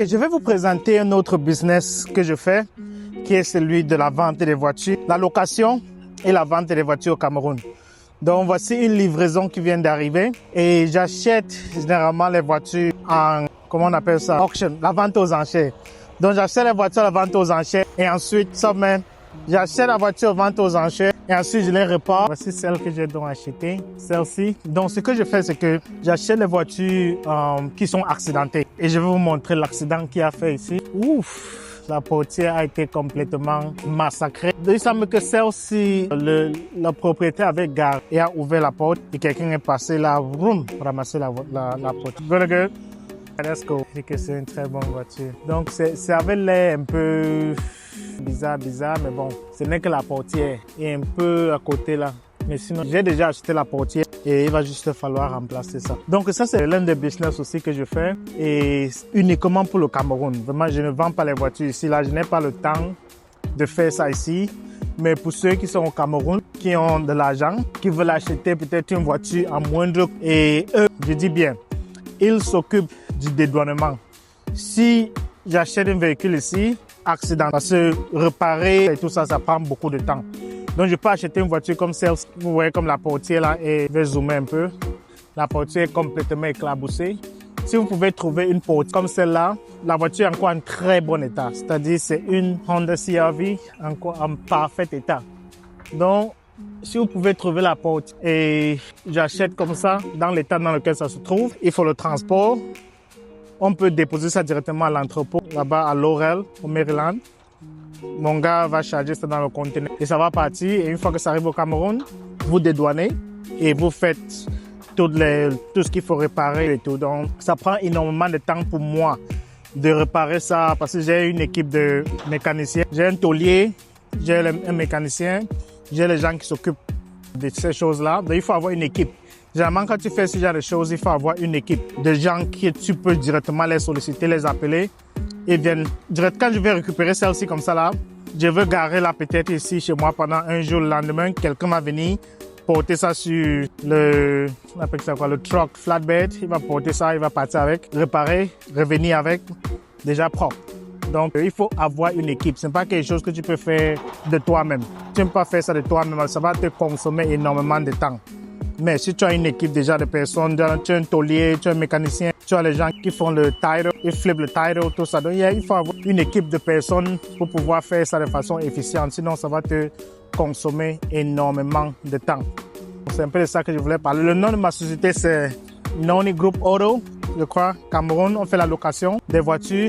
Et je vais vous présenter un autre business que je fais, qui est celui de la vente des voitures, la location et la vente des voitures au Cameroun. Donc voici une livraison qui vient d'arriver et j'achète généralement les voitures en, comment on appelle ça, auction, la vente aux enchères. Donc j'achète les voitures à la vente aux enchères et ensuite j'achète la voiture à vente aux enchères et ensuite je les répare. Voici celle que j'ai donc achetée, celle-ci. Donc ce que je fais, c'est que j'achète les voitures qui sont accidentées et je vais vous montrer l'accident qu'il a fait ici. Ouf! La portière a été complètement massacrée. Il semble que celle-ci, le propriétaire avait garé et a ouvert la porte et quelqu'un est passé là, vroom, pour ramasser la porte. Very good. Let's go. Je dis que c'est une très bonne voiture. Donc ça avait l'air un peu bizarre, mais bon, ce n'est que la portière est un peu à côté là. Mais sinon, j'ai déjà acheté la portière et il va juste falloir remplacer ça. Donc ça, c'est l'un des business aussi que je fais et uniquement pour le Cameroun. Vraiment, je ne vends pas les voitures ici. Là, je n'ai pas le temps de faire ça ici. Mais pour ceux qui sont au Cameroun, qui ont de l'argent, qui veulent acheter peut-être une voiture à moindre et eux, je dis bien, ils s'occupent du dédouanement. Si j'achète un véhicule ici, accident, parce que réparer et tout ça, ça prend beaucoup de temps. Donc, je peux acheter une voiture comme celle, vous voyez comme la portière là, et je vais zoomer un peu. La portière est complètement éclaboussée. Si vous pouvez trouver une portière comme celle-là, la voiture est encore en très bon état. C'est-à-dire, c'est une Honda CR-V en parfait état. Donc, si vous pouvez trouver la portière et j'achète comme ça, dans l'état dans lequel ça se trouve, il faut le transport. On peut déposer ça directement à l'entrepôt, là-bas à Laurel, au Maryland. Mon gars va charger ça dans le conteneur et ça va partir. Et une fois que ça arrive au Cameroun, vous dédouanez et vous faites tout ce qu'il faut réparer et tout. Donc, ça prend énormément de temps pour moi de réparer ça parce que j'ai une équipe de mécaniciens. J'ai un taulier, j'ai un mécanicien, j'ai les gens qui s'occupent de ces choses-là. Donc, il faut avoir une équipe. Généralement, quand tu fais ce genre de choses, il faut avoir une équipe de gens que tu peux directement les solliciter, les appeler. Et viennent direct. Quand je vais récupérer celle-ci comme ça là, je veux garer là peut-être ici chez moi pendant un jour. Le lendemain, quelqu'un va venir porter ça sur on appelle ça quoi, le truck flatbed. Il va porter ça, il va partir avec, réparer, revenir avec, déjà propre. Donc, il faut avoir une équipe. Ce n'est pas quelque chose que tu peux faire de toi-même. Tu ne peux pas faire ça de toi-même. Ça va te consommer énormément de temps. Mais si tu as une équipe déjà de personnes, tu as un taulier, tu as un mécanicien, tu as les gens qui font le title, ils flippent le title, tout ça. Donc, il faut avoir une équipe de personnes pour pouvoir faire ça de façon efficiente. Sinon, ça va te consommer énormément de temps. C'est un peu de ça que je voulais parler. Le nom de ma société, c'est Noni Group Auto, je crois, Cameroun. On fait la location des voitures